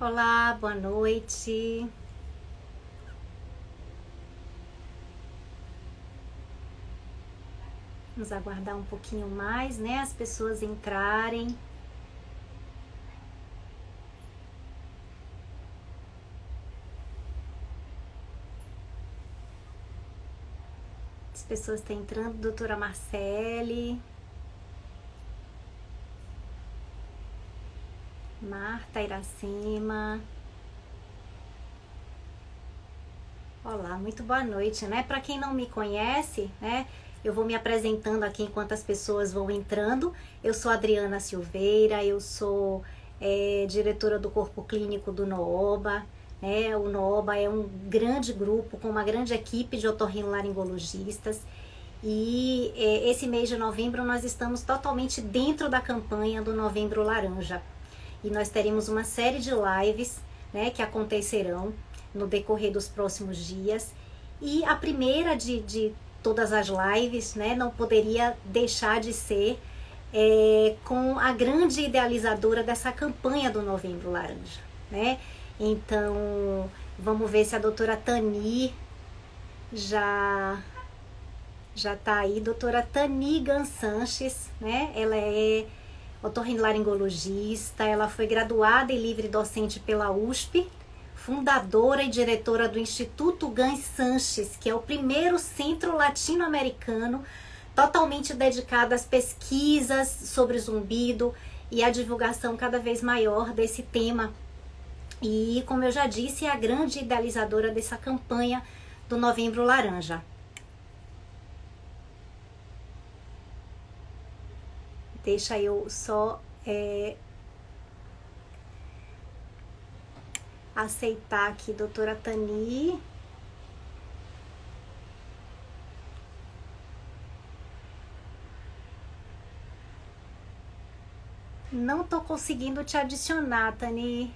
Olá, boa noite. Vamos aguardar um pouquinho mais, né? As pessoas entrarem. As pessoas estão entrando. Doutora Marcele. Marta Iracema. Olá, muito boa noite, né? Para quem não me conhece, né? Eu vou me apresentando aqui enquanto as pessoas vão entrando. Eu sou Adriana Silveira, eu sou diretora do Corpo Clínico do Nooba. Né? O Nooba é um grande grupo com uma grande equipe de otorrinolaringologistas. E esse mês de novembro nós estamos totalmente dentro da campanha do Novembro Laranja. E nós teremos uma série de lives, né, que acontecerão no decorrer dos próximos dias. E a primeira de todas as lives, né, não poderia deixar de ser com a grande idealizadora dessa campanha do Novembro Laranja. Né? Então, vamos ver se a doutora Tani já está aí. Doutora Tani Sanches, né? Ela é otorrinolaringologista, ela foi graduada e livre docente pela USP, fundadora e diretora do Instituto Gans Sanches, que é o primeiro centro latino-americano totalmente dedicado às pesquisas sobre zumbido e à divulgação cada vez maior desse tema. E, como eu já disse, é a grande idealizadora dessa campanha do Novembro Laranja. Deixa eu só aceitar aqui, doutora Tani. Não tô conseguindo te adicionar, Tani.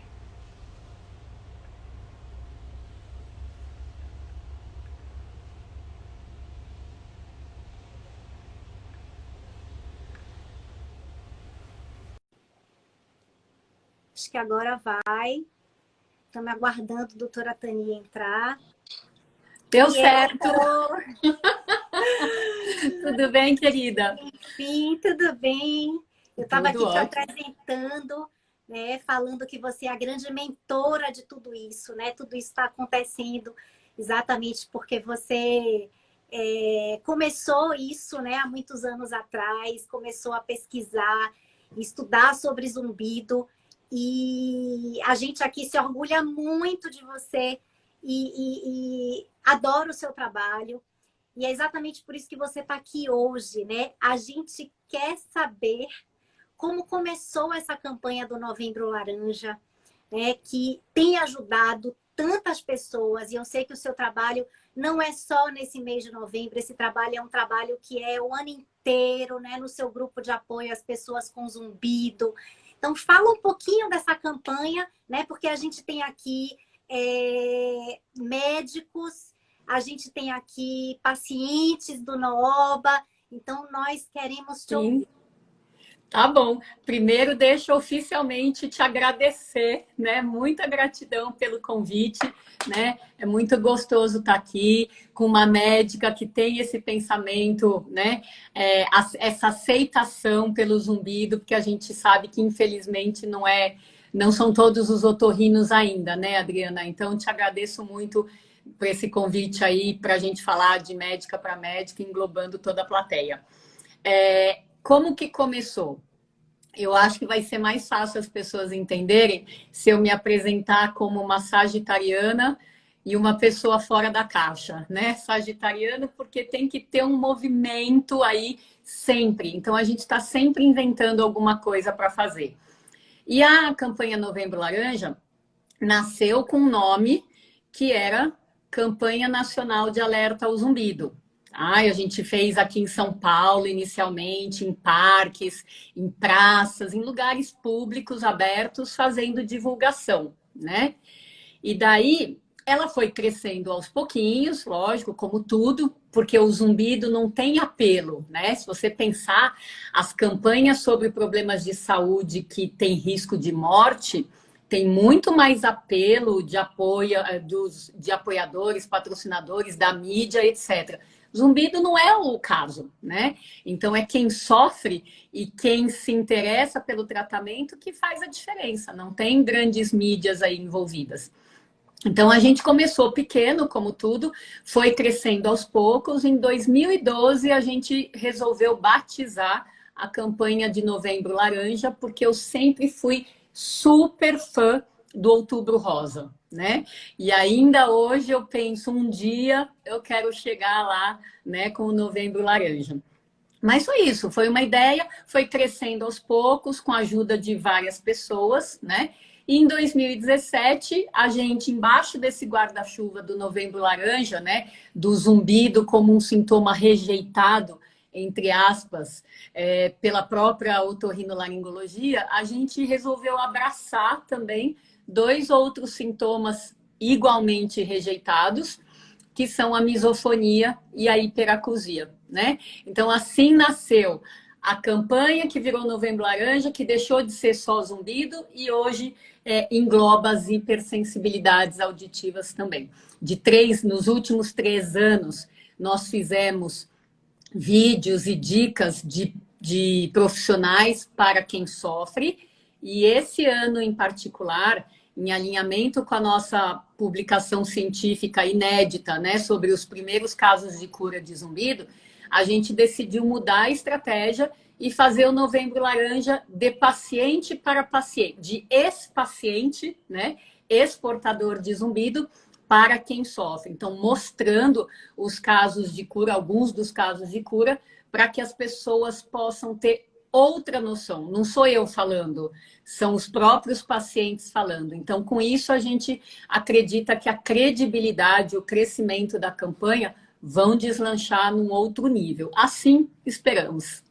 Acho que agora vai. Estamos aguardando a doutora Tani entrar. Deu certo! Tudo bem, querida? Enfim, tudo bem. Eu estava Tudo aqui te ótimo. apresentando, né, falando que você é a grande mentora de tudo isso, né? Tudo isso está acontecendo exatamente porque você começou isso, né, há muitos anos atrás, começou a pesquisar, estudar sobre zumbido, e a gente aqui se orgulha muito de você e adora o seu trabalho. E é exatamente por isso que você está aqui hoje, né? A gente quer saber como começou essa campanha do Novembro Laranja, né? Que tem ajudado tantas pessoas. E eu sei que o seu trabalho não é só nesse mês de novembro. Esse trabalho é um trabalho que é o ano inteiro, né? No seu grupo de apoio às pessoas com zumbido. Então, fala um pouquinho dessa campanha, né? Porque a gente tem aqui médicos, a gente tem aqui pacientes do Nooba, então nós queremos te Sim, ouvir. tá bom. Primeiro, deixa eu oficialmente te agradecer, né? Muita gratidão pelo convite, né? É muito gostoso estar aqui com uma médica que tem esse pensamento, né? Essa aceitação pelo zumbido, porque a gente sabe que, infelizmente, não são todos os otorrinos ainda, né, Adriana? Então, te agradeço muito por esse convite aí para a gente falar de médica para médica, englobando toda a plateia. Como que começou? Eu acho que vai ser mais fácil as pessoas entenderem se eu me apresentar como uma sagitariana e uma pessoa fora da caixa, né? Sagitariano, porque tem que ter um movimento aí sempre. Então, a gente está sempre inventando alguma coisa para fazer. E a campanha Novembro Laranja nasceu com um nome que era Campanha Nacional de Alerta ao Zumbido. Ai, a gente fez aqui em São Paulo, inicialmente, em parques, em praças, em lugares públicos abertos, fazendo divulgação, né? E daí ela foi crescendo aos pouquinhos, lógico, como tudo, porque o zumbido não tem apelo, né? Se você pensar, as campanhas sobre problemas de saúde que tem risco de morte tem muito mais apelo de apoio de apoiadores, patrocinadores, da mídia, etc. Zumbido não é o caso, né? Então é quem sofre e quem se interessa pelo tratamento que faz a diferença. Não tem grandes mídias aí envolvidas. Então a gente começou pequeno, como tudo, foi crescendo aos poucos. Em 2012 a gente resolveu batizar a campanha de Novembro Laranja, porque eu sempre fui super fã do Outubro Rosa, né? E ainda hoje eu penso, um dia eu quero chegar lá, né, com o Novembro Laranja. Mas foi isso, foi uma ideia, foi crescendo aos poucos, com a ajuda de várias pessoas, né? E em 2017, a gente, embaixo desse guarda-chuva do Novembro Laranja, né, do zumbido como um sintoma rejeitado, entre aspas, pela própria otorrinolaringologia, a gente resolveu abraçar também dois outros sintomas igualmente rejeitados, que são a misofonia e a hiperacusia, né? Então, assim nasceu a campanha que virou Novembro Laranja, que deixou de ser só zumbido e hoje engloba as hipersensibilidades auditivas também. Nos últimos 3 anos, nós fizemos vídeos e dicas de profissionais para quem sofre, e esse ano em particular, em alinhamento com a nossa publicação científica inédita, né, sobre os primeiros casos de cura de zumbido, a gente decidiu mudar a estratégia e fazer o Novembro Laranja de paciente para paciente, de ex-paciente, né, ex-portador de zumbido, para quem sofre. Então, mostrando os casos de cura, alguns dos casos de cura, para que as pessoas possam ter outra noção. Não sou eu falando, são os próprios pacientes falando. Então, com isso, a gente acredita que a credibilidade, o crescimento da campanha vão deslanchar num outro nível. Assim, esperamos.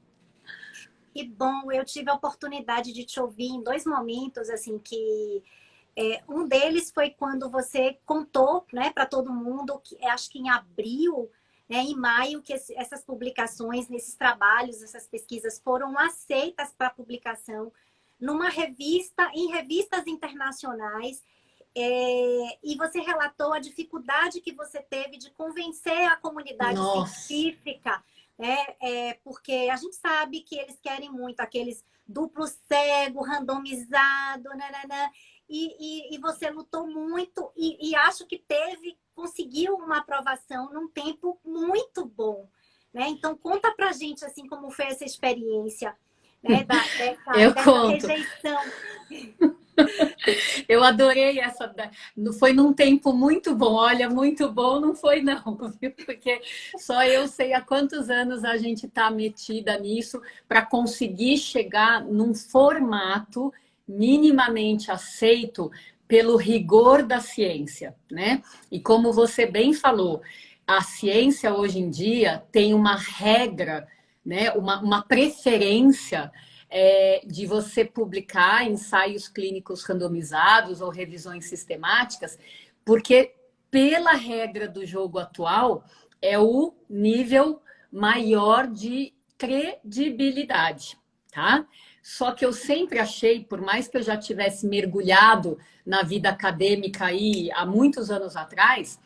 Que bom, eu tive a oportunidade de te ouvir em 2 momentos, assim, que um deles foi quando você contou, né, para todo mundo, que acho que em abril, né, em maio, que essas publicações, nesses trabalhos, essas pesquisas foram aceitas para publicação numa revista, em revistas internacionais, e você relatou a dificuldade que você teve de convencer a comunidade científica, né, porque a gente sabe que eles querem muito aqueles duplo cego, randomizado, nananã, e você lutou muito e acho que conseguiu uma aprovação num tempo muito bom, né? Então conta pra gente assim como foi essa experiência, né? Dessa rejeição. Eu adorei essa. Foi num tempo muito bom. Olha, muito bom não foi, não, viu? Porque só eu sei há quantos anos a gente está metida nisso para conseguir chegar num formato minimamente aceito pelo rigor da ciência, né? E como você bem falou, a ciência hoje em dia tem uma regra, né? Uma preferência de você publicar ensaios clínicos randomizados ou revisões sistemáticas, porque pela regra do jogo atual é o nível maior de credibilidade, tá? Só que eu sempre achei, por mais que eu já tivesse mergulhado na vida acadêmica aí há muitos anos atrás,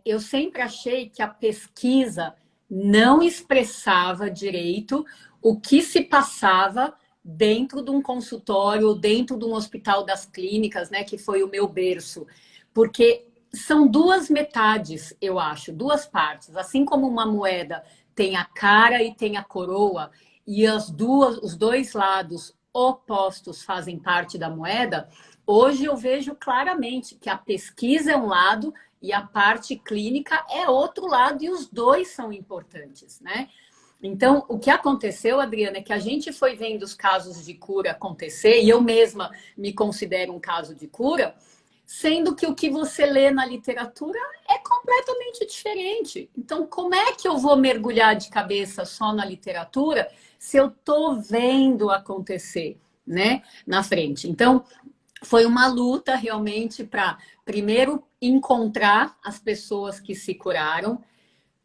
eu sempre achei que a pesquisa não expressava direito o que se passava dentro de um consultório, dentro de um hospital das clínicas, né, que foi o meu berço. Porque são 2 metades, eu acho, 2 partes. Assim como uma moeda tem a cara e tem a coroa, e os 2 lados opostos fazem parte da moeda, hoje eu vejo claramente que a pesquisa é um lado e a parte clínica é outro lado, e os 2 são importantes, né? Então, o que aconteceu, Adriana, é que a gente foi vendo os casos de cura acontecer, e eu mesma me considero um caso de cura, sendo que o que você lê na literatura é completamente diferente. Então, como é que eu vou mergulhar de cabeça só na literatura se eu estou vendo acontecer, né, na frente? Então, foi uma luta realmente para, primeiro, encontrar as pessoas que se curaram,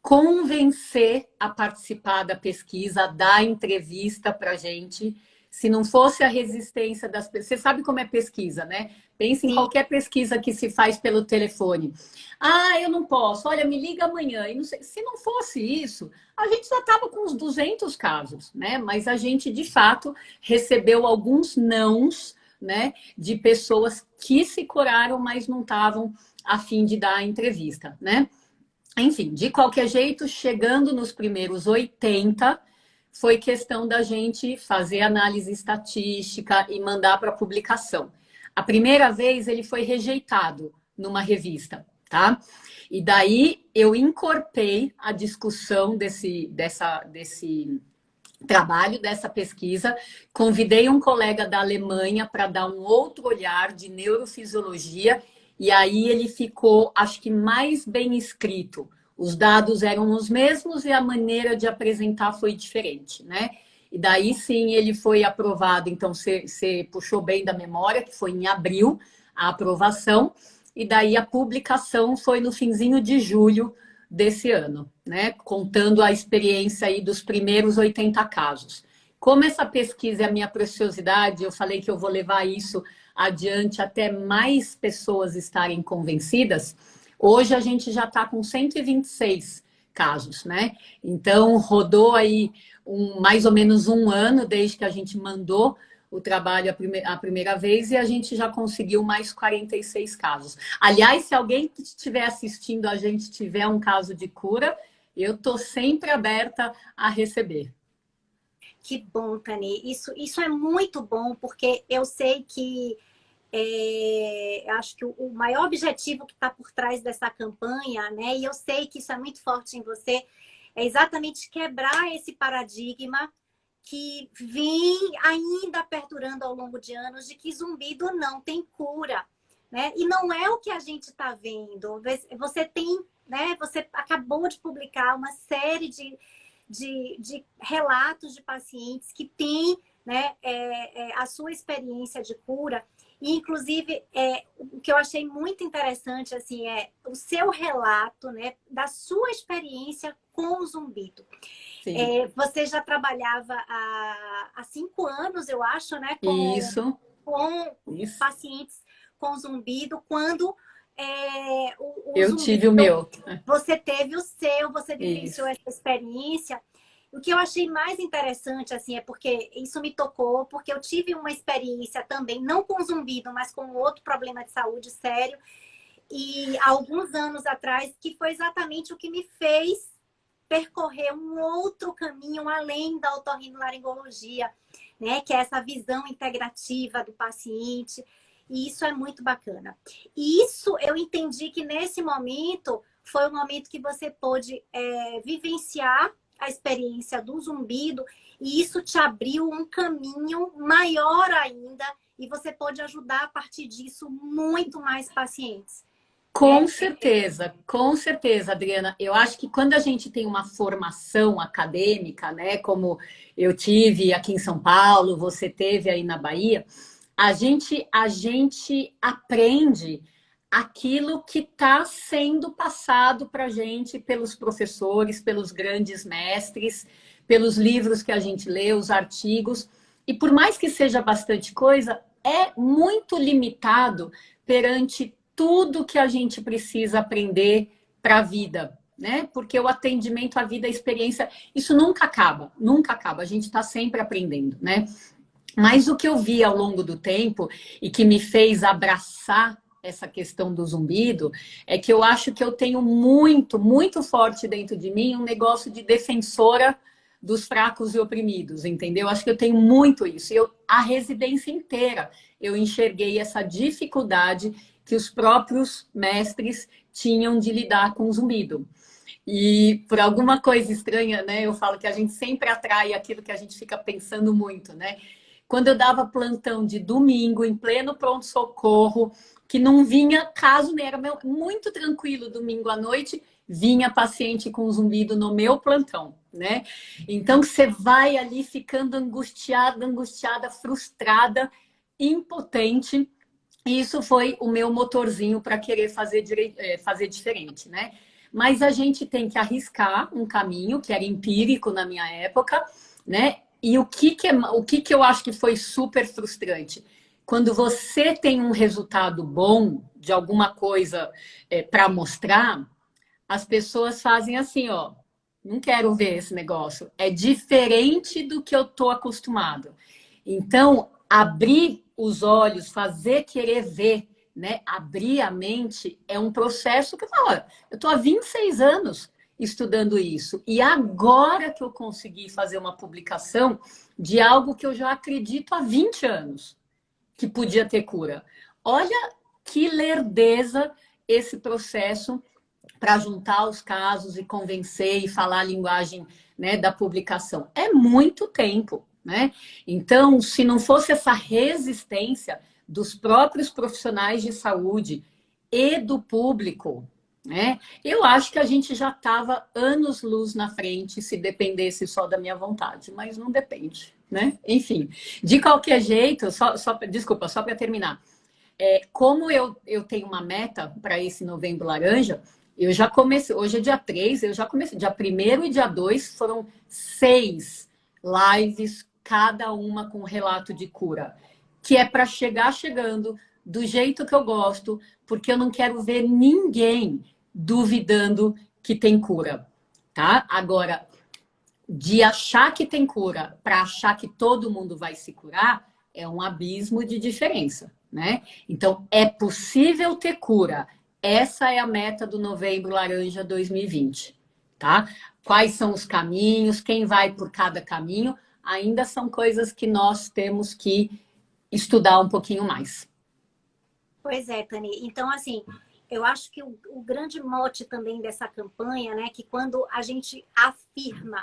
convencer a participar da pesquisa, dar entrevista para a gente, Se não fosse a resistência das pessoas... Você sabe como é pesquisa, né? Pense em Sim. qualquer pesquisa que se faz pelo telefone. Ah, eu não posso. Olha, me liga amanhã. E não sei. Se não fosse isso, a gente já estava com uns 200 casos, né? Mas a gente, de fato, recebeu alguns nãos, né? De pessoas que se curaram, mas não estavam a fim de dar a entrevista, né? Enfim, de qualquer jeito, chegando nos primeiros 80, foi questão da gente fazer análise estatística e mandar para publicação. A primeira vez ele foi rejeitado numa revista, tá? E daí eu incorporei a discussão desse trabalho, dessa pesquisa, convidei um colega da Alemanha para dar um outro olhar de neurofisiologia, e aí ele ficou, acho que, mais bem escrito. Os dados eram os mesmos e a maneira de apresentar foi diferente, né? E daí sim ele foi aprovado, então você puxou bem da memória, que foi em abril a aprovação, e daí a publicação foi no finzinho de julho desse ano, né? Contando a experiência aí dos primeiros 80 casos. Como essa pesquisa é a minha preciosidade, eu falei que eu vou levar isso adiante até mais pessoas estarem convencidas. Hoje a gente já está com 126 casos, né? Então rodou aí mais ou menos um ano desde que a gente mandou o trabalho a primeira vez e a gente já conseguiu mais 46 casos. Aliás, se alguém que estiver assistindo a gente tiver um caso de cura, eu estou sempre aberta a receber. Que bom, Tani. Isso é muito bom, porque eu sei que acho que o maior objetivo que está por trás dessa campanha, né? E eu sei que isso é muito forte em você, é exatamente quebrar esse paradigma que vem ainda perdurando ao longo de anos de que zumbido não tem cura, né? E não é o que a gente está vendo. Você tem, né? Você acabou de publicar uma série de relatos de pacientes que têm, né, a sua experiência de cura. E, inclusive, o que eu achei muito interessante assim, é o seu relato, né, da sua experiência com o zumbido. Você já trabalhava há 5 anos, eu acho, né, com Isso. pacientes com zumbido, quando o eu zumbido, tive o meu. você teve o seu, você vivenciou Isso. essa experiência. O que eu achei mais interessante, assim, é porque isso me tocou, porque eu tive uma experiência também, não com zumbido, mas com outro problema de saúde sério, e há alguns anos atrás, que foi exatamente o que me fez percorrer um outro caminho além da otorrinolaringologia, né? Que é essa visão integrativa do paciente, e isso é muito bacana. E isso eu entendi que nesse momento foi o momento que você pôde vivenciar a experiência do zumbido, e isso te abriu um caminho maior ainda, e você pode ajudar a partir disso muito mais pacientes. Com certeza, Adriana. Eu acho que quando a gente tem uma formação acadêmica, né, como eu tive aqui em São Paulo, você teve aí na Bahia, a gente aprende aquilo que está sendo passado para a gente pelos professores, pelos grandes mestres, pelos livros que a gente lê, os artigos. E por mais que seja bastante coisa, é muito limitado perante tudo que a gente precisa aprender para a vida, né? Porque o atendimento à vida, a experiência, isso nunca acaba, nunca acaba. A gente está sempre aprendendo, né? Mas o que eu vi ao longo do tempo e que me fez abraçar essa questão do zumbido é que eu acho que eu tenho muito, muito forte dentro de mim um negócio de defensora dos fracos e oprimidos, entendeu? Acho que eu tenho muito isso. A residência inteira eu enxerguei essa dificuldade que os próprios mestres tinham de lidar com o zumbido. E por alguma coisa estranha, né? Eu falo que a gente sempre atrai aquilo que a gente fica pensando muito, né? Quando eu dava plantão de domingo, em pleno pronto-socorro, que não vinha caso, né? Era muito tranquilo domingo à noite, vinha paciente com zumbido no meu plantão, né? Então você vai ali ficando angustiada, frustrada, impotente. E isso foi o meu motorzinho para querer fazer diferente, né? Mas a gente tem que arriscar um caminho que era empírico na minha época, né? E o que eu acho que foi super frustrante? Quando você tem um resultado bom de alguma coisa para mostrar, as pessoas fazem assim, ó, não quero ver esse negócio. É diferente do que eu estou acostumado. Então, abrir os olhos, fazer querer ver, né? Abrir a mente é um processo que, olha, eu estou há 26 anos estudando isso. E agora que eu consegui fazer uma publicação de algo que eu já acredito há 20 anos que podia ter cura. Olha que lerdeza esse processo para juntar os casos e convencer e falar a linguagem, né, da publicação. É muito tempo, né? Então, se não fosse essa resistência dos próprios profissionais de saúde e do público, né, eu acho que a gente já estava anos-luz na frente se dependesse só da minha vontade, mas não depende, né? Enfim, de qualquer jeito, desculpa, só para terminar. Como eu tenho uma meta para esse Novembro Laranja, eu já comecei, hoje é dia 3, eu já comecei, dia 1º e dia 2 foram 6 lives, cada uma com relato de cura, que é para chegar chegando do jeito que eu gosto, porque eu não quero ver ninguém duvidando que tem cura, tá? Agora, de achar que tem cura para achar que todo mundo vai se curar, é um abismo de diferença, né? Então, é possível ter cura. Essa é a meta do Novembro Laranja 2020, tá? Quais são os caminhos, quem vai por cada caminho, ainda são coisas que nós temos que estudar um pouquinho mais. Pois é, Tani. Então, assim, eu acho que o grande mote também dessa campanha, né, que quando a gente afirma,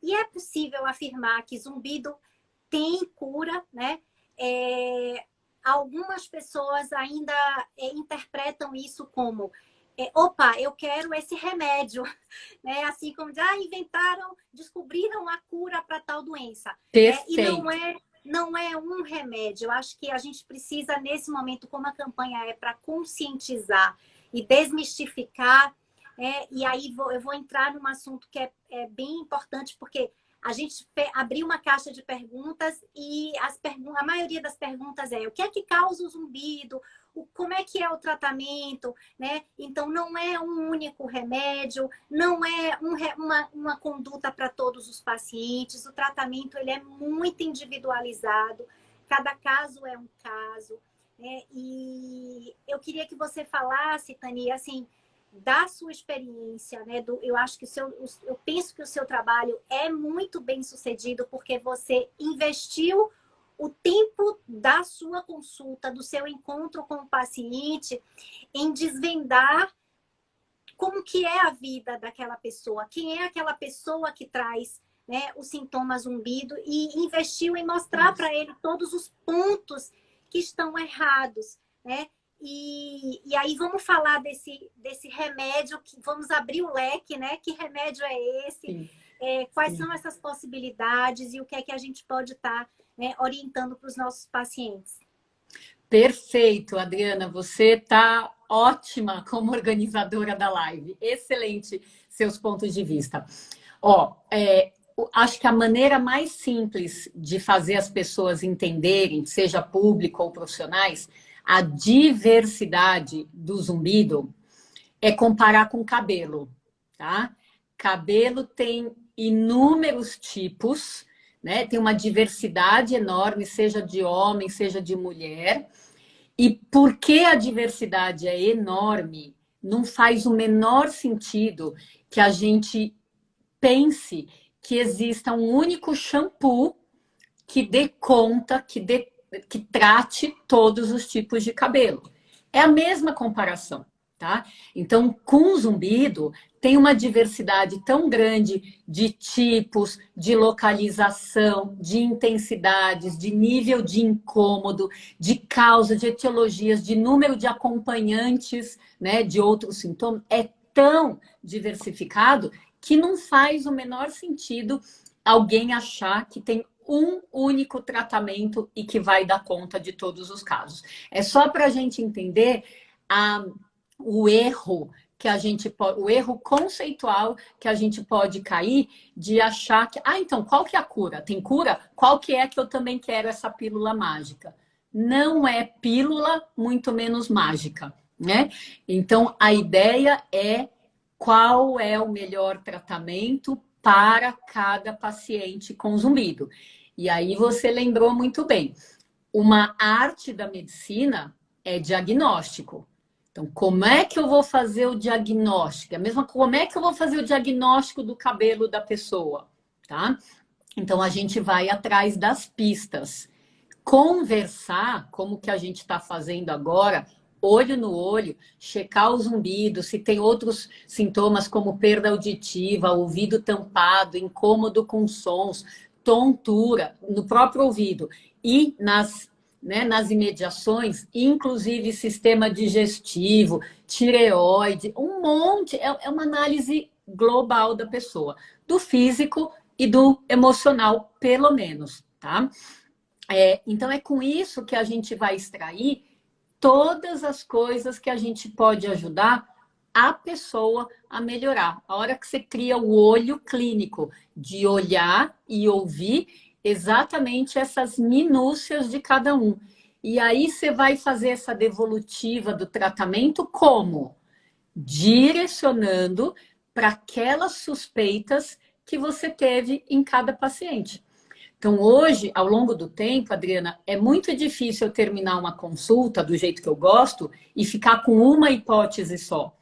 e é possível afirmar que zumbido tem cura, né? Algumas pessoas ainda interpretam isso como opa, eu quero esse remédio, né? Assim como inventaram, descobriram a cura para tal doença. E não é um remédio. Eu acho que a gente precisa, nesse momento, como a campanha é para conscientizar e desmistificar, e aí eu vou entrar num assunto que é bem importante, porque a gente abriu uma caixa de perguntas e a maioria das perguntas o que é que causa o zumbido? Como é que é o tratamento? Né? Então, não é um único remédio, não é uma conduta para todos os pacientes. O tratamento ele é muito individualizado, cada caso é um caso. Né? E eu queria que você falasse, Tani, assim, da sua experiência, né? Eu acho que eu penso que o seu trabalho é muito bem sucedido porque você investiu o tempo da sua consulta, do seu encontro com o paciente, em desvendar como que é a vida daquela pessoa, quem é aquela pessoa que traz, né, o sintoma zumbido e investiu em mostrar para ele todos os pontos que estão errados, né? E aí vamos falar desse remédio, vamos abrir o leque, né? Que remédio é esse? Quais são essas possibilidades e o que é que a gente pode estar, né, orientando para os nossos pacientes? Perfeito, Adriana, você está ótima como organizadora da live. Excelente seus pontos de vista. Acho que a maneira mais simples de fazer as pessoas entenderem, seja público ou profissionais, a diversidade do zumbido é comparar com cabelo, tá? Cabelo tem inúmeros tipos, né? Tem uma diversidade enorme, seja de homem, seja de mulher. E porque a diversidade é enorme, não faz o menor sentido que a gente pense que exista um único shampoo que dê conta, que trate todos os tipos de cabelo. É a mesma comparação, tá? Então, com o zumbido, tem uma diversidade tão grande de tipos, de localização, de intensidades, de nível de incômodo, de causa, de etiologias, de número de acompanhantes, né, de outros sintomas. É tão diversificado que não faz o menor sentido alguém achar que tem um único tratamento e que vai dar conta de todos os casos. É só para a gente entender o erro que a gente pode, o erro conceitual que a gente pode cair de achar que, então, qual que é a cura? Tem cura? Qual que é que eu também quero essa pílula mágica? Não é pílula, muito menos mágica, né? Então, a ideia é qual é o melhor tratamento para cada paciente com zumbido. E aí você lembrou muito bem. Uma arte da medicina é diagnóstico. Então, como é que eu vou fazer o diagnóstico? Como é que eu vou fazer o diagnóstico do cabelo da pessoa, tá? Então, a gente vai atrás das pistas. Conversar, como que a gente está fazendo agora, olho no olho, checar o zumbido, se tem outros sintomas como perda auditiva, ouvido tampado, incômodo com sons, tontura no próprio ouvido e nas imediações, inclusive sistema digestivo, tireoide, um monte, é uma análise global da pessoa, do físico e do emocional, pelo menos, tá? Então, é com isso que a gente vai extrair todas as coisas que a gente pode ajudar a pessoa a melhorar. A hora que você cria o olho clínico, de olhar e ouvir exatamente essas minúcias de cada um. E aí você vai fazer essa devolutiva do tratamento como? Direcionando para aquelas suspeitas que você teve em cada paciente. Então, hoje, ao longo do tempo, Adriana, é muito difícil eu terminar uma consulta do jeito que eu gosto e ficar com uma hipótese só.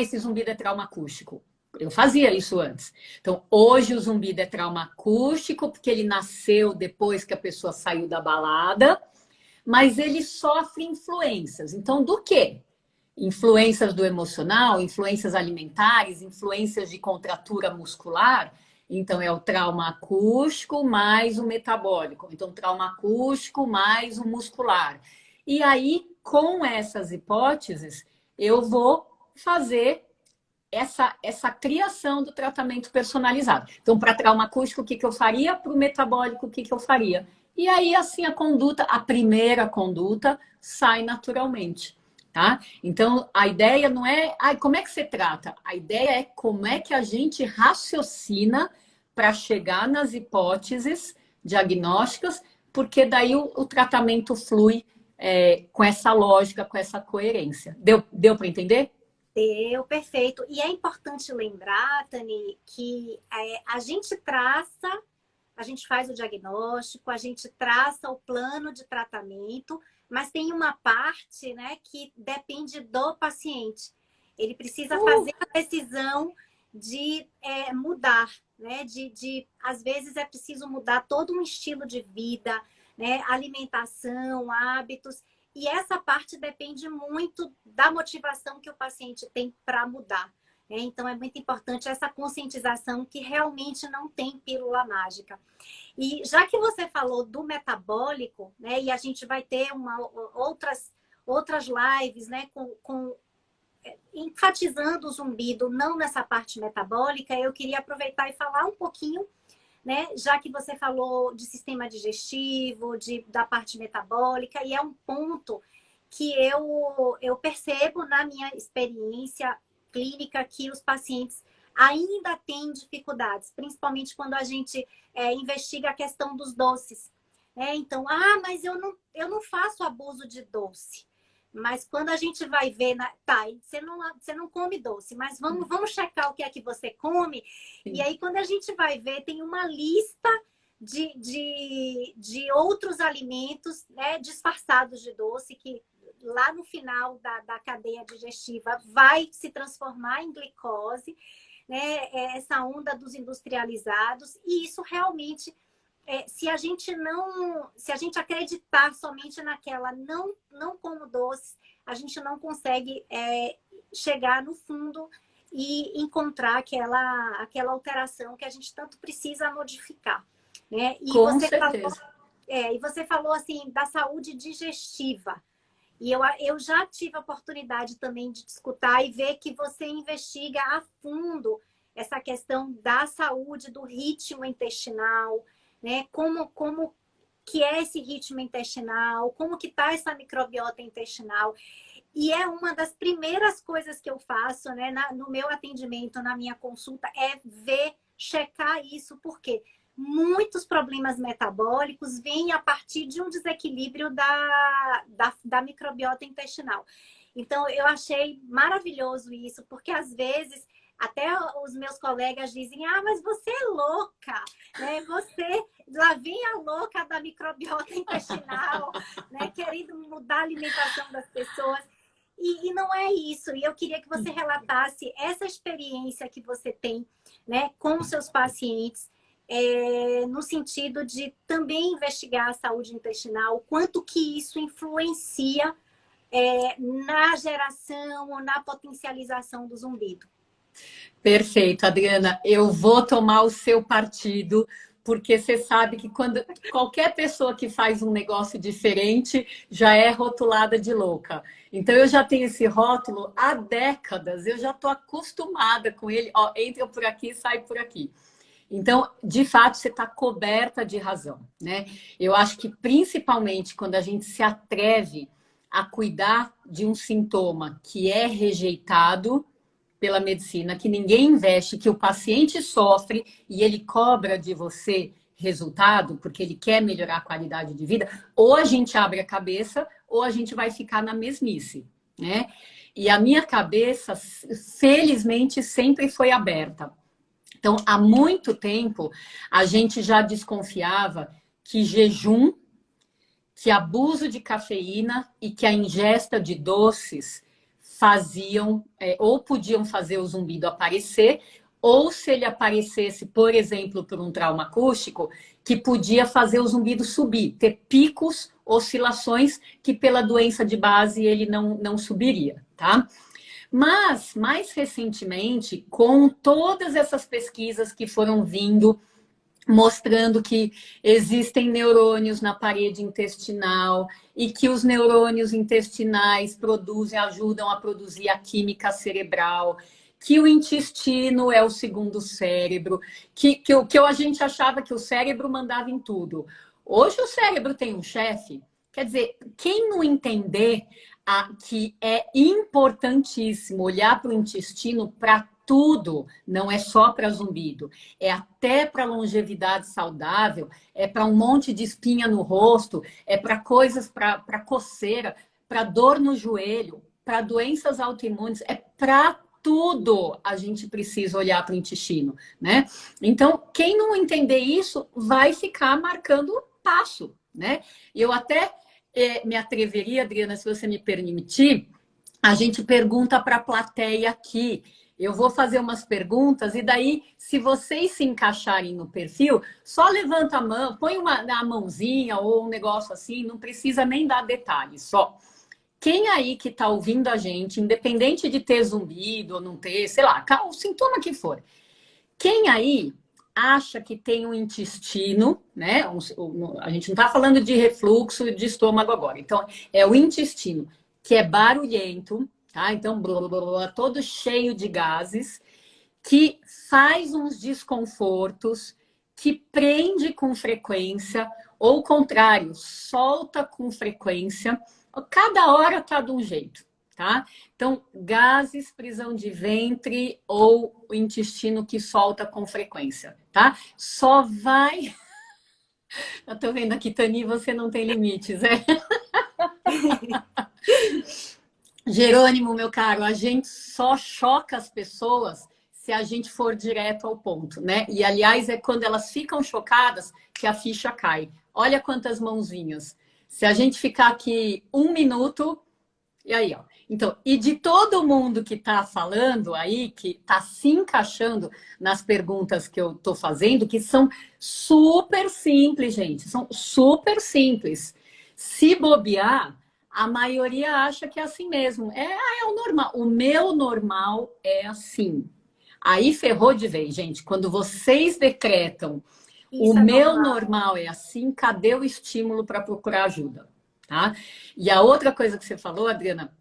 Esse zumbido é trauma acústico. Eu fazia isso antes. Então, hoje o zumbido é trauma acústico, porque ele nasceu depois que a pessoa saiu da balada, mas ele sofre influências. Então, do quê? Influências do emocional, influências alimentares, influências de contratura muscular. Então, é o trauma acústico mais o metabólico. Então, trauma acústico mais o muscular. E aí, com essas hipóteses, eu vou fazer essa criação do tratamento personalizado. Então, para trauma acústico, o que eu faria? Para o metabólico, o que eu faria? E aí, assim, a primeira conduta, sai naturalmente. Tá? Então, a ideia não é como é que você trata, a ideia é como é que a gente raciocina para chegar nas hipóteses diagnósticas, porque daí o tratamento flui com essa lógica, com essa coerência. Deu para entender? Deu, perfeito. E é importante lembrar, Tani, que a gente faz o diagnóstico, a gente traça o plano de tratamento, mas tem uma parte, né, que depende do paciente. Ele precisa fazer a decisão de mudar, né? Às vezes é preciso mudar todo um estilo de vida, né? Alimentação, hábitos. E essa parte depende muito da motivação que o paciente tem para mudar. Então, é muito importante essa conscientização que realmente não tem pílula mágica. E já que você falou do metabólico, né, e a gente vai ter outras lives, né, enfatizando o zumbido, não nessa parte metabólica, eu queria aproveitar e falar um pouquinho, né, já que você falou de sistema digestivo, da parte metabólica, e é um ponto que eu percebo na minha experiência clínica que os pacientes ainda têm dificuldades, principalmente quando a gente investiga a questão dos doces. Então, mas eu não faço abuso de doce. Mas quando a gente vai ver, você não come doce, mas vamos checar o que é que você come. Sim. E aí, quando a gente vai ver, tem uma lista de outros alimentos, né, disfarçados de doce, que lá no final da cadeia digestiva vai se transformar em glicose, né, essa onda dos industrializados, e isso realmente, se a gente acreditar somente naquela não como doces, a gente não consegue chegar no fundo e encontrar aquela alteração que a gente tanto precisa modificar, né? E com certeza. E você falou assim da saúde digestiva. E eu já tive a oportunidade também de escutar e ver que você investiga a fundo essa questão da saúde, do ritmo intestinal, né? Como que é esse ritmo intestinal, como que está essa microbiota intestinal. E é uma das primeiras coisas que eu faço, né, no meu atendimento, na minha consulta, é ver, checar isso, porque muitos problemas metabólicos vêm a partir de um desequilíbrio da microbiota intestinal. Então, eu achei maravilhoso isso, porque às vezes até os meus colegas dizem, ah, mas você é louca, né? Você, lá vem a louca da microbiota intestinal, né? Querendo mudar a alimentação das pessoas. E não é isso. E eu queria que você relatasse essa experiência que você tem, né, com os seus pacientes, no sentido de também investigar a saúde intestinal, quanto que isso influencia na geração ou na potencialização do zumbido. Perfeito, Adriana. Eu vou tomar o seu partido, porque você sabe que quando qualquer pessoa que faz um negócio diferente já é rotulada de louca. Então eu já tenho esse rótulo há décadas, eu já estou acostumada com ele. Ó, entra por aqui, sai por aqui. Então, de fato, você está coberta de razão, né? Eu acho que principalmente quando a gente se atreve a cuidar de um sintoma que é rejeitado pela medicina, que ninguém investe, que o paciente sofre e ele cobra de você resultado, porque ele quer melhorar a qualidade de vida, ou a gente abre a cabeça, ou a gente vai ficar na mesmice, né? E a minha cabeça, felizmente, sempre foi aberta. Então, há muito tempo, a gente já desconfiava que jejum, que abuso de cafeína e que a ingesta de doces faziam, ou podiam fazer o zumbido aparecer, ou se ele aparecesse, por exemplo, por um trauma acústico, que podia fazer o zumbido subir, ter picos, oscilações, que pela doença de base ele não subiria, tá? Mas, mais recentemente, com todas essas pesquisas que foram vindo, mostrando que existem neurônios na parede intestinal e que os neurônios intestinais ajudam a produzir a química cerebral, que o intestino é o segundo cérebro, que a gente achava que o cérebro mandava em tudo. Hoje o cérebro tem um chefe. Quer dizer, quem não entender que é importantíssimo olhar para o intestino para tudo, não é só para zumbido, é até para longevidade saudável, é para um monte de espinha no rosto, é para coisas, para coceira, para dor no joelho, para doenças autoimunes, é para tudo a gente precisa olhar para o intestino, né? Então, quem não entender isso vai ficar marcando passo, né? Eu até me atreveria, Adriana, se você me permitir, a gente pergunta para a plateia aqui. Eu vou fazer umas perguntas e daí, se vocês se encaixarem no perfil, só levanta a mão, põe a mãozinha ou um negócio assim, não precisa nem dar detalhes, só. Quem aí que está ouvindo a gente, independente de ter zumbido ou não ter, sei lá, o sintoma que for, quem aí acha que tem um intestino, né? A gente não está falando de refluxo de estômago agora. Então, é o intestino que é barulhento, tá? Então, blá, blá, blá, todo cheio de gases, que faz uns desconfortos, que prende com frequência, ou o contrário, solta com frequência. Cada hora tá de um jeito, tá? Então, gases, prisão de ventre ou o intestino que solta com frequência, tá? Só vai... Eu tô vendo aqui, Tani, você não tem limites, é? Jerônimo, meu caro, a gente só choca as pessoas se a gente for direto ao ponto, né? E, aliás, é quando elas ficam chocadas que a ficha cai. Olha quantas mãozinhas. Se a gente ficar aqui 1 minuto... E aí, ó. Então, e de todo mundo que está falando aí, que está se encaixando nas perguntas que eu estou fazendo, que são super simples, gente. São super simples. Se bobear, a maioria acha que é assim mesmo. É o normal. O meu normal é assim. Aí ferrou de vez, gente. Quando vocês decretam o meu normal é assim, cadê o estímulo para procurar ajuda? Tá? E a outra coisa que você falou, Adriana,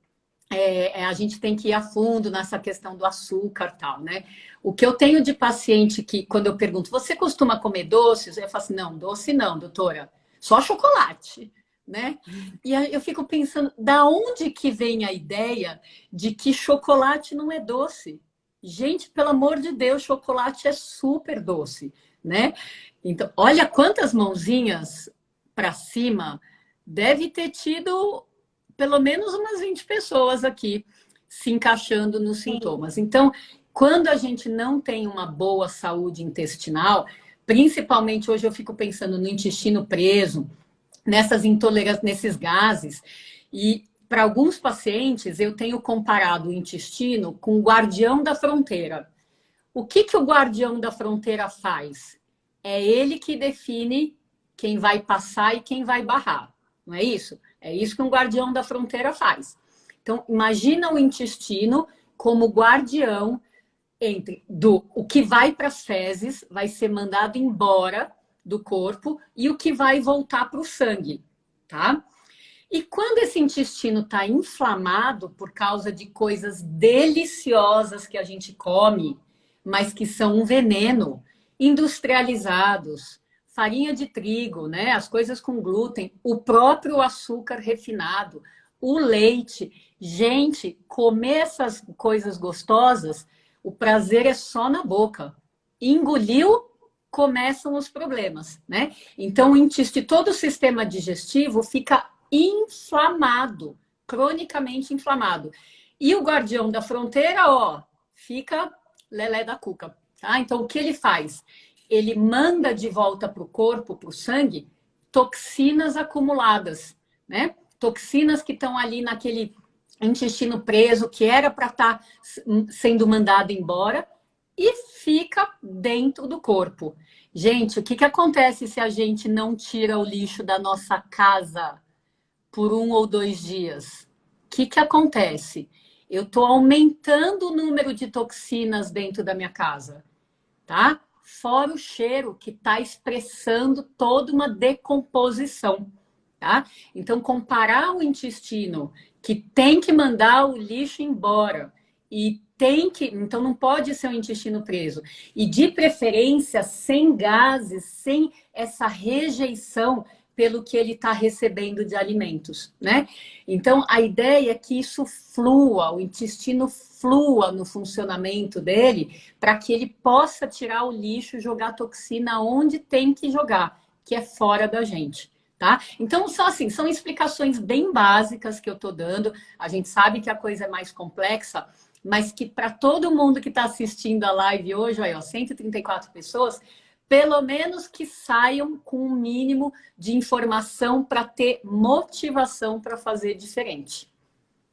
a gente tem que ir a fundo nessa questão do açúcar e tal, né? O que eu tenho de paciente que, quando eu pergunto, você costuma comer doces? Eu falo assim, não, doce não, doutora. Só chocolate. né? E aí eu fico pensando, da onde que vem a ideia de que chocolate não é doce? Gente, pelo amor de Deus, chocolate é super doce, né? Então, olha quantas mãozinhas para cima deve ter tido pelo menos umas 20 pessoas aqui se encaixando nos Sim, sintomas. Então, quando a gente não tem uma boa saúde intestinal, principalmente hoje eu fico pensando no intestino preso, nessas intolerâncias, nesses gases. E para alguns pacientes, eu tenho comparado o intestino com o guardião da fronteira. O que, que o guardião da fronteira faz? É ele que define quem vai passar e quem vai barrar. Não é isso? É isso que um guardião da fronteira faz. Então, imagina o intestino como guardião entre o que vai para as fezes, vai ser mandado embora do corpo, e o que vai voltar para o sangue, tá? E quando esse intestino está inflamado por causa de coisas deliciosas que a gente come, mas que são um veneno, industrializados, farinha de trigo, né? As coisas com glúten, o próprio açúcar refinado, o leite. Gente, comer essas coisas gostosas, o prazer é só na boca. Engoliu, começam os problemas, né? Então, o intestino, todo o sistema digestivo fica inflamado, cronicamente inflamado. E o guardião da fronteira, ó, fica lelé da cuca, tá? Então, o que ele faz? Ele manda de volta para o corpo, para o sangue, toxinas acumuladas, né? Toxinas que estão ali naquele intestino preso, que era para estar sendo mandado embora, e fica dentro do corpo. Gente, o que, que acontece se a gente não tira o lixo da nossa casa por 1 ou 2 dias? O que, que acontece? Eu estou aumentando o número de toxinas dentro da minha casa, tá? Fora o cheiro que está expressando toda uma decomposição, tá? Então, comparar o intestino, que tem que mandar o lixo embora, e tem que, então não pode ser um intestino preso, e de preferência sem gases, sem essa rejeição pelo que ele está recebendo de alimentos, né? Então, a ideia é que isso flua, o intestino flua no funcionamento dele, para que ele possa tirar o lixo e jogar toxina onde tem que jogar, que é fora da gente. Tá? Então, são assim, são explicações bem básicas que eu estou dando. A gente sabe que a coisa é mais complexa, mas que para todo mundo que está assistindo a live hoje, aí, ó, 134 pessoas, pelo menos que saiam com um mínimo de informação para ter motivação para fazer diferente.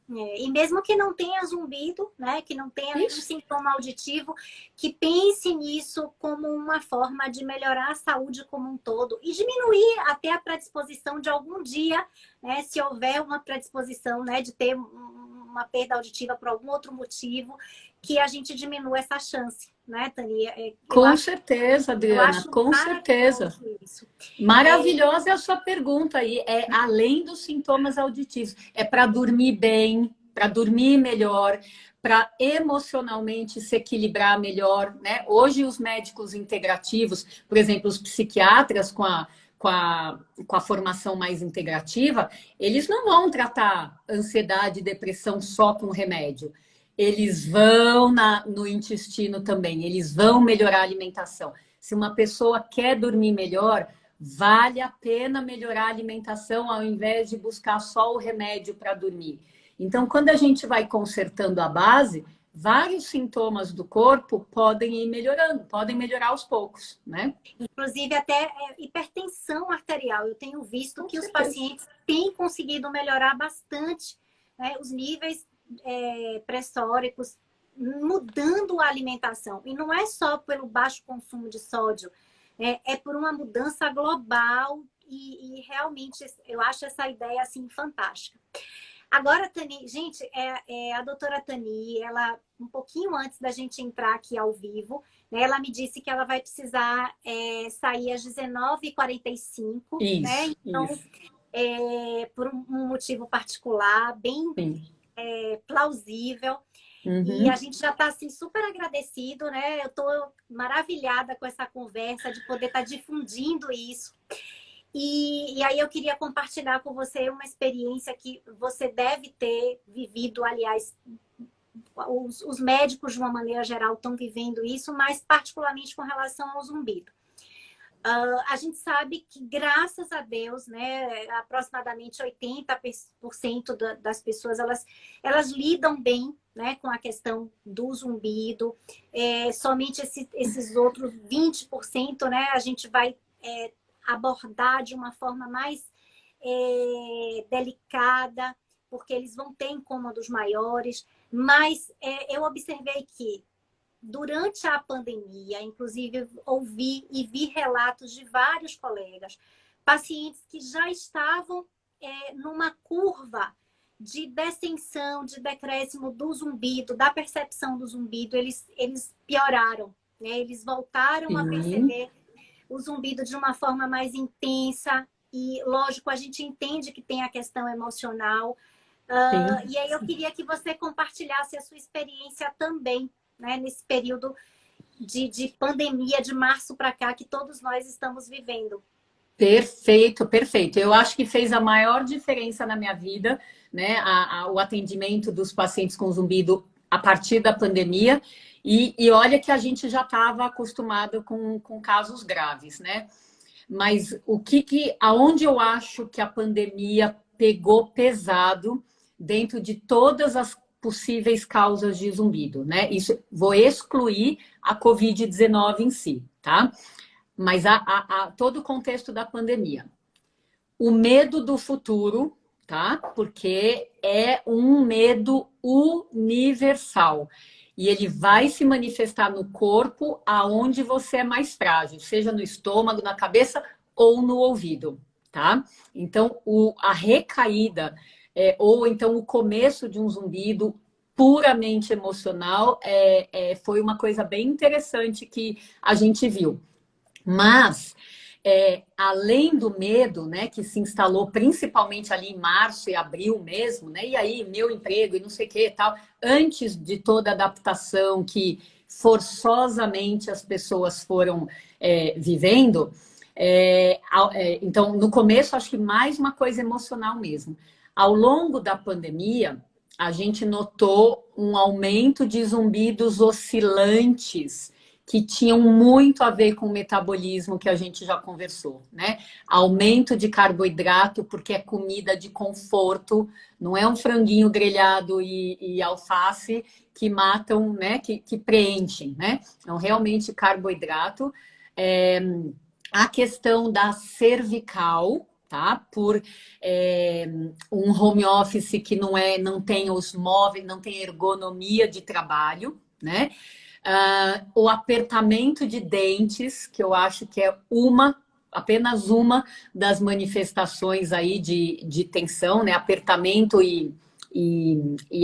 E mesmo que não tenha zumbido, né, que não tenha nenhum Isso. sintoma auditivo, que pense nisso como uma forma de melhorar a saúde como um todo e diminuir até a predisposição de algum dia, né, se houver uma predisposição, né, de ter uma perda auditiva por algum outro motivo, que a gente diminua essa chance, né, Tânia? Com certeza, Eu Adriana, acho com certeza. maravilhoso isso. Maravilhosa é a sua pergunta aí. É além dos sintomas auditivos. É para dormir bem, para dormir melhor, para emocionalmente se equilibrar melhor, né? Hoje os médicos integrativos, por exemplo, os psiquiatras com a formação mais integrativa, eles não vão tratar ansiedade e depressão só com remédio. Eles vão no intestino também, eles vão melhorar a alimentação. Se uma pessoa quer dormir melhor, vale a pena melhorar a alimentação ao invés de buscar só o remédio para dormir. Então, quando a gente vai consertando a base, vários sintomas do corpo podem ir melhorando, podem melhorar aos poucos, né? Inclusive até hipertensão arterial. Eu tenho visto Com que os certeza. pacientes têm conseguido melhorar bastante, né, os níveis pressóricos, mudando a alimentação. E não é só pelo baixo consumo de sódio, é por uma mudança global e realmente eu acho essa ideia assim fantástica. Agora, Tani, gente, a doutora Tani, ela, um pouquinho antes da gente entrar aqui ao vivo, né, ela me disse que ela vai precisar sair às 19h45, né? Isso, Então, isso. por um motivo particular, bem Sim. plausível. E a Uhum. gente já está assim, super agradecido, né? Eu estou maravilhada com essa conversa, de poder estar difundindo isso. E aí eu queria compartilhar com você uma experiência que você deve ter vivido, aliás, os médicos de uma maneira geral estão vivendo isso, mas particularmente com relação ao zumbido. A gente sabe que, graças a Deus, né, aproximadamente 80% das pessoas, elas lidam bem, né, com a questão do zumbido. Somente esses outros 20%, né, a gente vai abordar de uma forma mais delicada, porque eles vão ter incômodos maiores. Mas eu observei que, durante a pandemia, inclusive, ouvi e vi relatos de vários colegas, pacientes que já estavam numa curva de descensão, de decréscimo do zumbido, da percepção do zumbido, eles pioraram, né? Eles voltaram a perceber o zumbido de uma forma mais intensa e, lógico, a gente entende que tem a questão emocional. E aí eu queria que você compartilhasse a sua experiência também, né, nesse período de pandemia, de março para cá, que todos nós estamos vivendo. Perfeito, perfeito. Eu acho que fez a maior diferença na minha vida, né? O atendimento dos pacientes com zumbido a partir da pandemia. E olha que a gente já estava acostumado com casos graves, né? Mas aonde eu acho que a pandemia pegou pesado dentro de todas as possíveis causas de zumbido, né? Isso, vou excluir a Covid-19 em si, tá? Mas todo o contexto da pandemia. O medo do futuro, tá? Porque é um medo universal. E ele vai se manifestar no corpo aonde você é mais frágil, seja no estômago, na cabeça ou no ouvido, tá? Então, a recaída, ou então o começo de um zumbido puramente emocional, foi uma coisa bem interessante que a gente viu. Mas, além do medo, né, que se instalou principalmente ali em março e abril mesmo, né, e aí meu emprego e não sei o que e tal, antes de toda a adaptação que forçosamente as pessoas foram vivendo, então no começo acho que mais uma coisa emocional mesmo. Ao longo da pandemia, a gente notou um aumento de zumbidos oscilantes, que tinham muito a ver com o metabolismo que a gente já conversou, né? Aumento de carboidrato, porque é comida de conforto, não é um franguinho grelhado e alface que matam, né? Que preenchem, né? Então, realmente carboidrato. A questão da cervical, tá? Por um home office que não tem os móveis, não tem ergonomia de trabalho, né? O apertamento de dentes, que eu acho que é apenas uma das manifestações aí de tensão, né? Apertamento e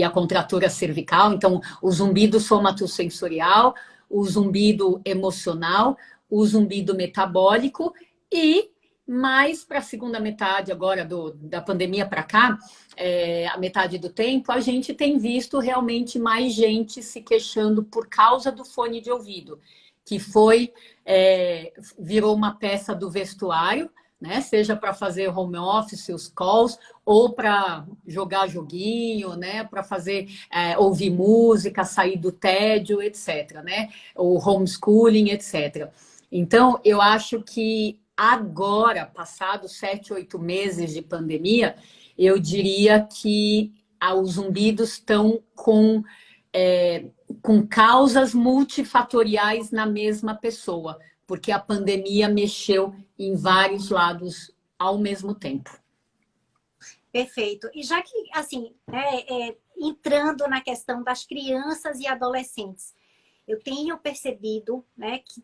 a contratura cervical. Então, o zumbido somatosensorial, o zumbido emocional, o zumbido metabólico e mais para a segunda metade agora da pandemia para cá, a metade do tempo, a gente tem visto realmente mais gente se queixando por causa do fone de ouvido, que virou uma peça do vestuário, né? Seja para fazer home office, os calls, ou para jogar joguinho, né? Para fazer ouvir música, sair do tédio, etc., né? O homeschooling, etc. Então, eu acho que agora, passados 7, 8 meses de pandemia, eu diria que os zumbidos estão com causas multifatoriais na mesma pessoa, porque a pandemia mexeu em vários lados ao mesmo tempo. Perfeito. E já que, assim, entrando na questão das crianças e adolescentes, eu tenho percebido, né, que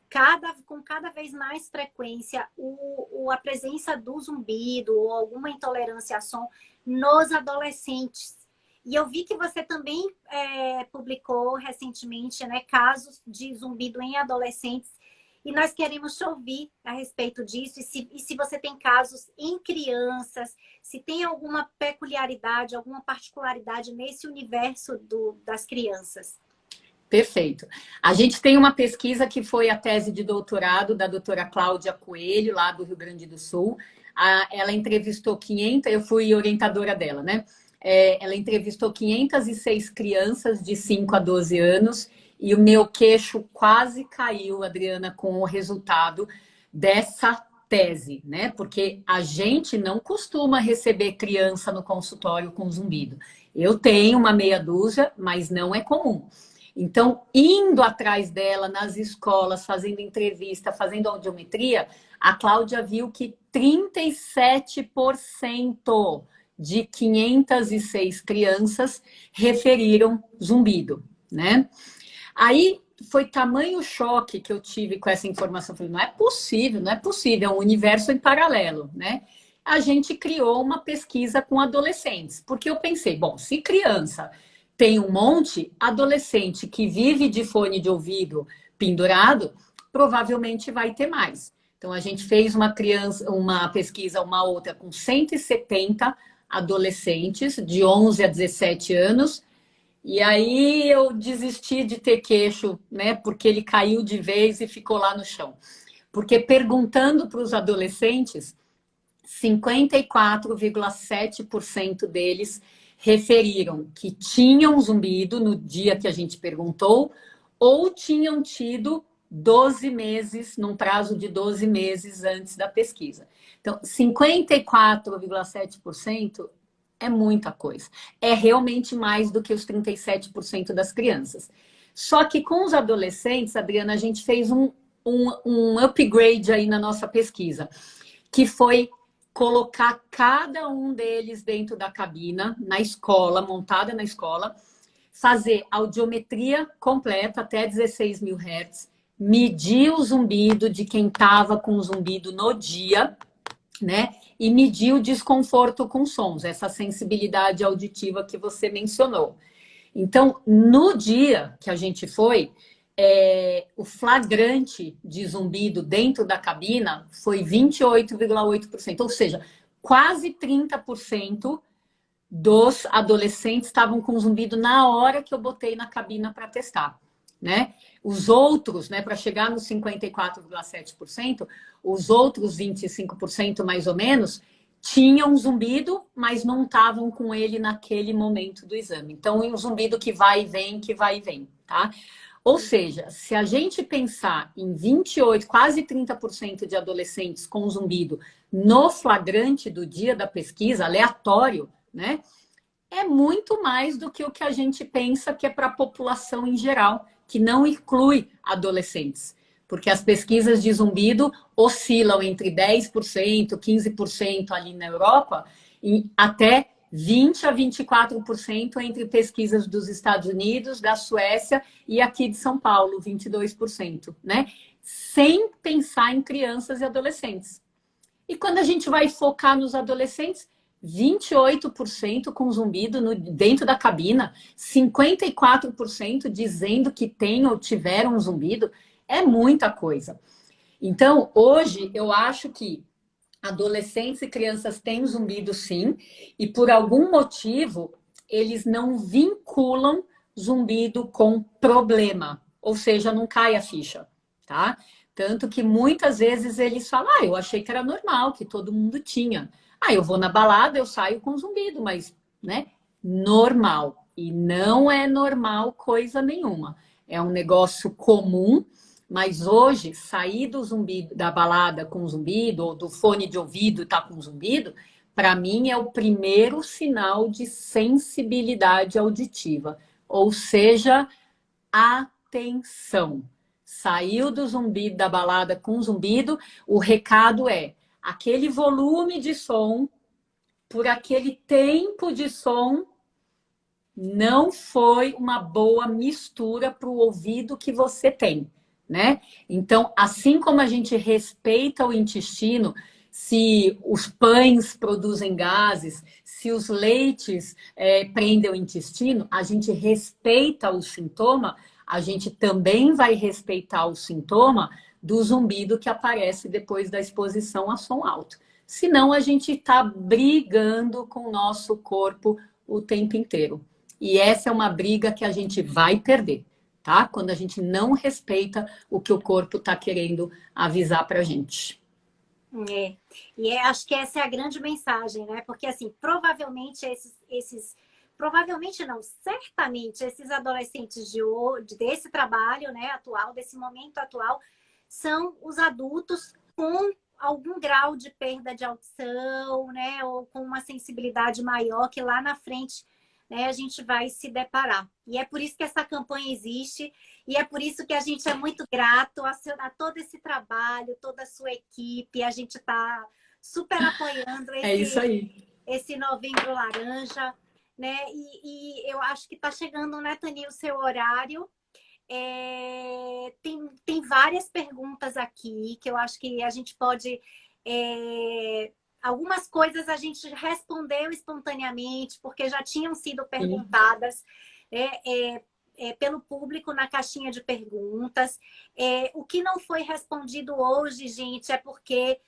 com cada vez mais frequência a presença do zumbido ou alguma intolerância a som nos adolescentes. E eu vi que você também publicou recentemente, né, casos de zumbido em adolescentes. E nós queremos te ouvir a respeito disso. E se você tem casos em crianças, se tem alguma peculiaridade, alguma particularidade nesse universo das crianças. Perfeito. A gente tem uma pesquisa que foi a tese de doutorado da doutora Cláudia Coelho, lá do Rio Grande do Sul. Ela entrevistou 500, eu fui orientadora dela, né? Ela entrevistou 506 crianças de 5 a 12 anos e o meu queixo quase caiu, Adriana, com o resultado dessa tese, né? Porque a gente não costuma receber criança no consultório com zumbido. Eu tenho uma meia dúzia, mas não é comum. Então, indo atrás dela nas escolas, fazendo entrevista, fazendo audiometria, a Cláudia viu que 37% de 506 crianças referiram zumbido, né? Aí foi tamanho choque que eu tive com essa informação. Eu falei, não é possível, não é possível, é um universo em paralelo, né? A gente criou uma pesquisa com adolescentes, porque eu pensei, bom, se criança tem um monte, adolescente que vive de fone de ouvido pendurado, provavelmente vai ter mais. Então, a gente fez uma pesquisa, uma outra, com 170 adolescentes de 11 a 17 anos, e aí eu desisti de ter queixo, né? Porque ele caiu de vez e ficou lá no chão. Porque perguntando para os adolescentes, 54,7% deles referiram que tinham zumbido no dia que a gente perguntou ou tinham tido 12 meses, num prazo de 12 meses antes da pesquisa. Então, 54,7% é muita coisa. É realmente mais do que os 37% das crianças. Só que com os adolescentes, Adriana, a gente fez um upgrade aí na nossa pesquisa, que foi colocar cada um deles dentro da cabina, na escola, montada na escola, fazer audiometria completa até 16 mil Hz, medir o zumbido de quem estava com o zumbido no dia, né? E medir o desconforto com sons, essa sensibilidade auditiva que você mencionou. Então, no dia que a gente foi, o flagrante de zumbido dentro da cabina foi 28,8%, ou seja, quase 30% dos adolescentes estavam com zumbido na hora que eu botei na cabina para testar, né? Os outros, né, para chegar nos 54,7%, os outros 25% mais ou menos tinham zumbido, mas não estavam com ele naquele momento do exame. Então, é um zumbido que vai e vem, que vai e vem, tá? Ou seja, se a gente pensar em 28, quase 30% de adolescentes com zumbido no flagrante do dia da pesquisa, aleatório, né? É muito mais do que o que a gente pensa que é para a população em geral, que não inclui adolescentes. Porque as pesquisas de zumbido oscilam entre 10%, 15% ali na Europa, e até 20% a 24% entre pesquisas dos Estados Unidos, da Suécia e aqui de São Paulo, 22%, né? Sem pensar em crianças e adolescentes. E quando a gente vai focar nos adolescentes, 28% com zumbido dentro da cabina, 54% dizendo que tem ou tiveram um zumbido, é muita coisa. Então, hoje, eu acho que adolescentes e crianças têm zumbido sim, e por algum motivo, eles não vinculam zumbido com problema, ou seja, não cai a ficha, tá? Tanto que muitas vezes eles falam, eu achei que era normal, que todo mundo tinha. Eu vou na balada, eu saio com zumbido, mas, né, normal. E não é normal coisa nenhuma. É um negócio comum, mas hoje, sair do zumbido, da balada com zumbido, ou do fone de ouvido e tá com zumbido, para mim é o primeiro sinal de sensibilidade auditiva. Ou seja, atenção. Saiu do zumbido, da balada com zumbido, o recado é aquele volume de som, por aquele tempo de som, não foi uma boa mistura para o ouvido que você tem, né? Então, assim como a gente respeita o intestino, se os pães produzem gases, se os leites prendem o intestino, a gente respeita o sintoma, a gente também vai respeitar o sintoma do zumbido que aparece depois da exposição a som alto. Senão, a gente está brigando com o nosso corpo o tempo inteiro. E essa é uma briga que a gente vai perder, tá? Quando a gente não respeita o que o corpo está querendo avisar para a gente. É. Acho que essa é a grande mensagem, né? Porque, assim, provavelmente provavelmente não, certamente esses adolescentes desse trabalho, né, atual, desse momento atual, são os adultos com algum grau de perda de audição, né, ou com uma sensibilidade maior que lá na frente, né, a gente vai se deparar. E é por isso que essa campanha existe, e é por isso que a gente é muito grato a todo esse trabalho, toda a sua equipe, a gente está super apoiando É isso aí. esse Novembro Laranja, né? E eu acho que está chegando, né, Tani, o seu horário. Tem várias perguntas aqui que eu acho que a gente pode. Algumas coisas a gente respondeu espontaneamente, porque já tinham sido Sim. perguntadas pelo público na caixinha de perguntas. O que não foi respondido hoje, gente, é porque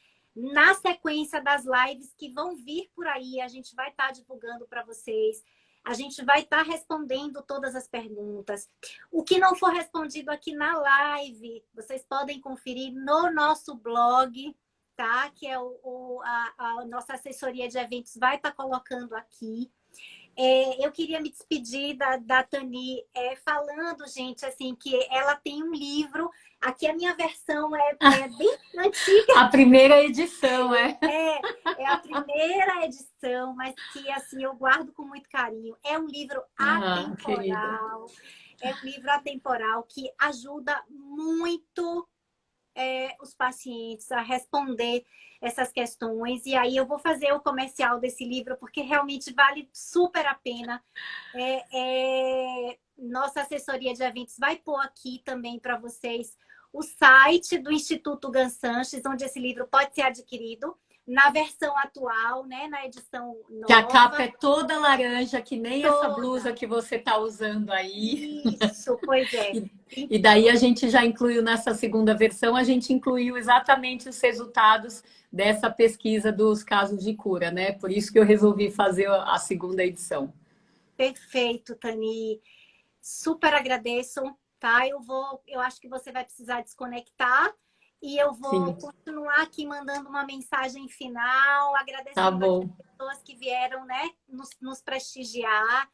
na sequência das lives que vão vir por aí, a gente vai estar divulgando para vocês. A gente vai estar respondendo todas as perguntas. O que não for respondido aqui na live, vocês podem conferir no nosso blog, tá? Que é a nossa assessoria de eventos vai estar colocando aqui. Eu queria me despedir da Tani falando, gente, assim, que ela tem um livro. Aqui a minha versão é bem antiga. A primeira edição, é? É a primeira edição, mas que assim eu guardo com muito carinho. É um livro Ah, querida. atemporal. É um livro atemporal que ajuda muito os pacientes a responder essas questões. E aí eu vou fazer o comercial desse livro, porque realmente vale super a pena. Nossa assessoria de eventos vai pôr aqui também para vocês o site do Instituto Gan Sanches, onde esse livro pode ser adquirido na versão atual, né, na edição Que a capa nova, é toda laranja, que nem essa blusa toda. que você está usando aí. Isso, pois é. E, e daí a gente já incluiu nessa segunda versão, a gente incluiu exatamente os resultados dessa pesquisa dos casos de cura, né? Por isso que eu resolvi fazer a segunda edição. Perfeito, Tani. Super agradeço, tá? Eu acho que você vai precisar desconectar e eu vou Sim, continuar aqui mandando uma mensagem final, tá agradecendo aqui bom. as pessoas que vieram, né, nos prestigiar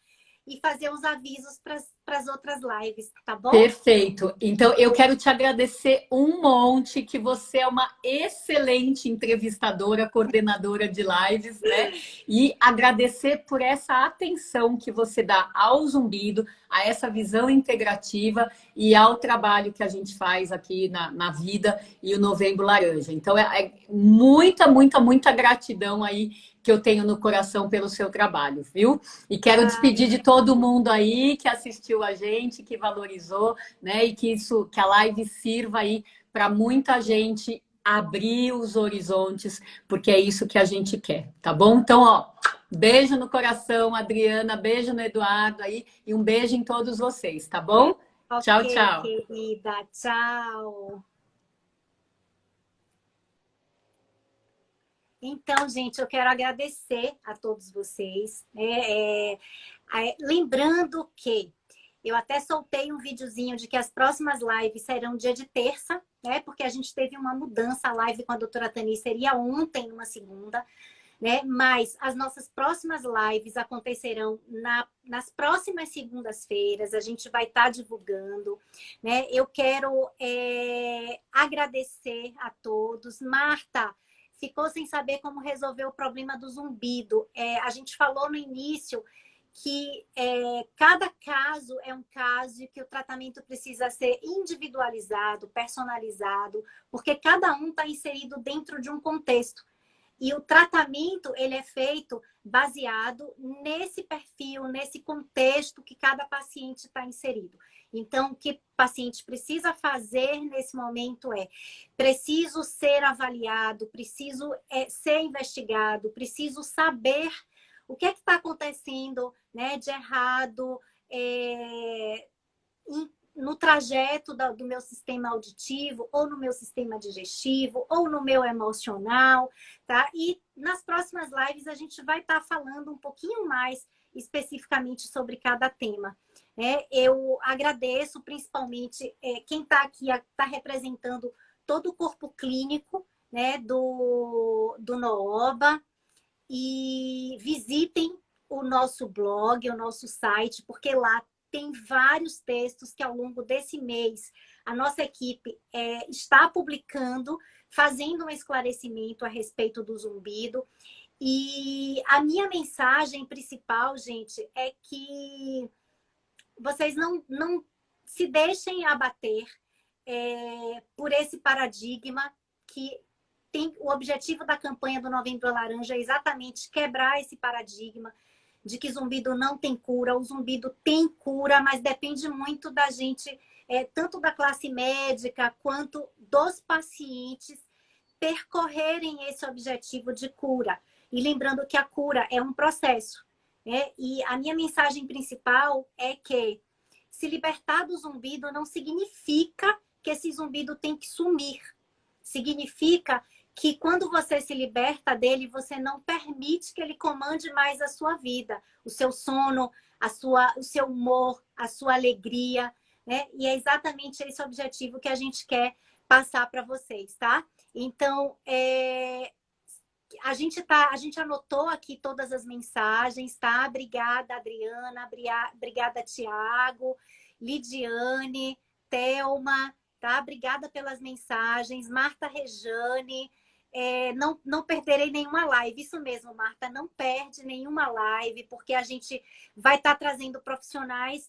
e fazer os avisos para as outras lives, tá bom? Perfeito. Então, eu quero te agradecer um monte, que você é uma excelente entrevistadora, coordenadora de lives, né? E agradecer por essa atenção que você dá ao zumbido, a essa visão integrativa e ao trabalho que a gente faz aqui na vida e o Novembro Laranja. Então, é muita, muita, muita gratidão aí que eu tenho no coração pelo seu trabalho, viu? E quero Ah, despedir de todo mundo aí que assistiu a gente, que valorizou, né? E que a live sirva aí para muita gente abrir os horizontes, porque é isso que a gente quer, tá bom? Então, ó, beijo no coração, Adriana, beijo no Eduardo aí e um beijo em todos vocês, tá bom? Tchau, ok, tchau. querida. Tchau. Então, gente, eu quero agradecer a todos vocês. Lembrando que eu até soltei um videozinho de que as próximas lives serão dia de terça, né? Porque a gente teve uma mudança. A live com a doutora Tani seria ontem, numa segunda, né? Mas as nossas próximas lives acontecerão nas próximas segundas-feiras. A gente vai estar divulgando, né? Eu quero agradecer a todos. Marta, ficou sem saber como resolver o problema do zumbido. A gente falou no início que cada caso é um caso e que o tratamento precisa ser individualizado, personalizado, porque cada um está inserido dentro de um contexto. E o tratamento ele é feito baseado nesse perfil, nesse contexto que cada paciente está inserido. Então, o que o paciente precisa fazer nesse momento preciso ser avaliado, preciso ser investigado, preciso saber o que é que está acontecendo, né, de errado no trajeto do meu sistema auditivo, ou no meu sistema digestivo, ou no meu emocional, tá? E nas próximas lives a gente vai estar falando um pouquinho mais especificamente sobre cada tema. Eu agradeço principalmente quem está aqui, está representando todo o corpo clínico, né, do Nooba e visitem o nosso blog, o nosso site, porque lá tem vários textos que ao longo desse mês a nossa equipe está publicando, fazendo um esclarecimento a respeito do zumbido. E a minha mensagem principal, gente, é que vocês não se deixem abater por esse paradigma que tem o objetivo da campanha do Novembro Laranja é exatamente quebrar esse paradigma de que zumbido não tem cura. O zumbido tem cura, mas depende muito da gente, tanto da classe médica quanto dos pacientes, percorrerem esse objetivo de cura. E lembrando que a cura é um processo, né? E a minha mensagem principal é que se libertar do zumbido não significa que esse zumbido tem que sumir. Significa que quando você se liberta dele, você não permite que ele comande mais a sua vida, o seu sono, o seu humor, a sua alegria, né? E é exatamente esse objetivo que a gente quer passar para vocês, tá? Então, a gente anotou aqui todas as mensagens, tá? Obrigada, Adriana, obrigada, Tiago, Lidiane, Thelma, tá? Obrigada pelas mensagens, Marta Rejane, não perderei nenhuma live, isso mesmo, Marta, não perde nenhuma live, porque a gente vai estar trazendo profissionais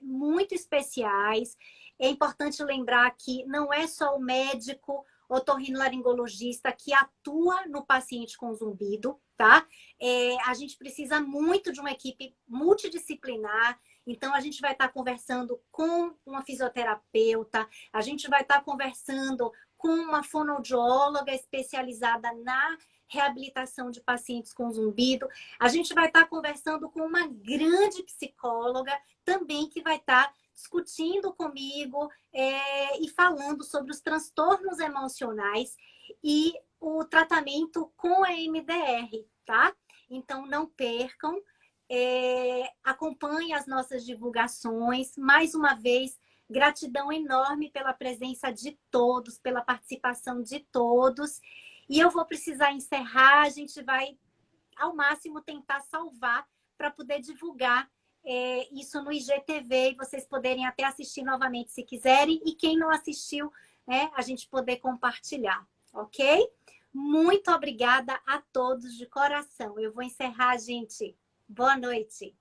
muito especiais. É importante lembrar que não é só o médico otorrinolaringologista que atua no paciente com zumbido, tá? A gente precisa muito de uma equipe multidisciplinar, então a gente vai estar conversando com uma fisioterapeuta, a gente vai estar conversando com uma fonoaudióloga especializada na reabilitação de pacientes com zumbido, a gente vai estar conversando com uma grande psicóloga também que vai estar discutindo comigo e falando sobre os transtornos emocionais e o tratamento com a MDR, tá? Então, não percam, acompanhem as nossas divulgações. Mais uma vez, gratidão enorme pela presença de todos, pela participação de todos. E eu vou precisar encerrar, a gente vai, ao máximo, tentar salvar para poder divulgar isso no IGTV e vocês poderem até assistir novamente se quiserem. E quem não assistiu, né, a gente poder compartilhar, ok? Muito obrigada a todos de coração. Eu vou encerrar, gente. Boa noite.